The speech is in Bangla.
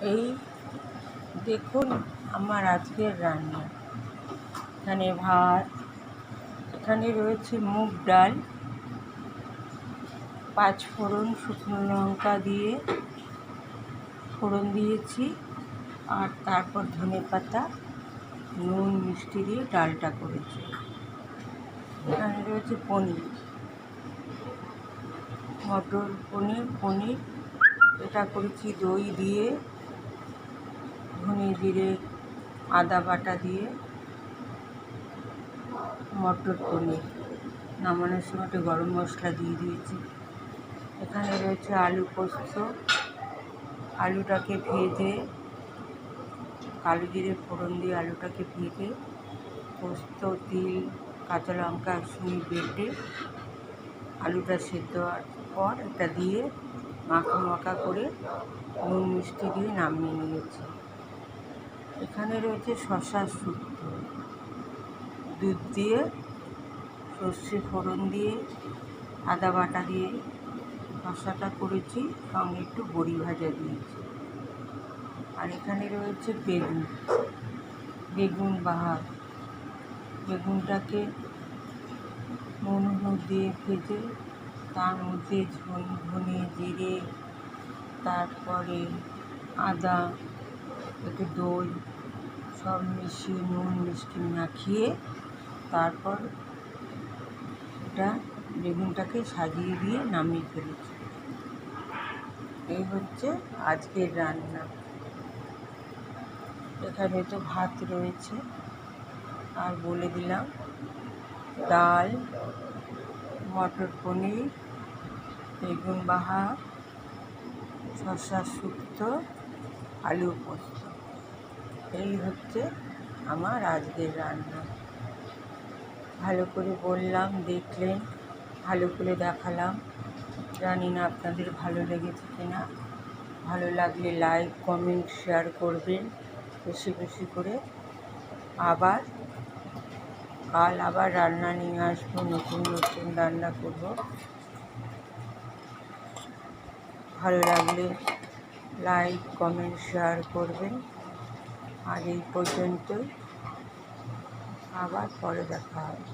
এই দেখুন আমার আজকের রান্না। এখানে ভাত, এখানে রয়েছে মুগ ডাল, 5 ফোড়ন, শুকনো লঙ্কা দিয়ে ফোড়ন দিয়েছি, আর তারপর ধনেপাতা, নুন মিষ্টি দিয়ে ডালটা করেছি। এখানে রয়েছে পনির, মটর পনির এটা করেছি দই দিয়ে, ধনে জিরে আদা বাটা দিয়ে মটর পনির। নামানোর সময় একটু গরম মশলা দিয়ে দিয়েছি। এখানে রয়েছে আলু পোস্ত, আলুটাকে ভেজে কালো জিরে ফোড়ন দিয়ে আলুটাকে ভেজে পোস্ত, তিল, কাঁচা লঙ্কা একসঙ্গে বেটে আলুটা সেদ্ধ হওয়ার পর এটা দিয়ে মাখা করে নুন মিষ্টি দিয়ে নামিয়ে নিয়েছি। এখানে রয়েছে শসা শুক্তো, দুধ দিয়ে সর্ষে ফোড়ন দিয়ে আদা বাটা দিয়ে শসাটা করেছি, সঙ্গে একটু বড়ি ভাজা দিয়েছি। আর এখানে রয়েছে বেগুন বাহার, বেগুনটাকে নুন হলুদ দিয়ে ভেজে তার মধ্যে ধনে জিরে, তারপরে আদা, একটু দই সব মিশিয়ে নুন মিষ্টি মাখিয়ে তারপর এটা বেগুনটাকে সাজিয়ে দিয়ে নামিয়ে ফেলেছি। এই হচ্ছে আজকের রান্না। এখানে তো ভাত রয়েছে, আর বলে দিলাম ডাল, মটর পনির, বেগুন বাহার, শসা শুক্তো, আলু পোস্ত। এই হচ্ছে আমার আজকের রান্না। ভালো করে বললাম, দেখলেন, ভালো করে দেখালাম। জানি না আপনাদের ভালো লেগেছে কিনা। ভালো লাগলে লাইক, কমেন্ট, শেয়ার করবেন বেশি বেশি করে। কাল আবার রান্না নিয়ে আসবো, নতুন রান্না করব। ভালো লাগলে লাইক, কমেন্ট, শেয়ার করবেন। আর এই পর্যন্তই, আবার পরে দেখা হবে।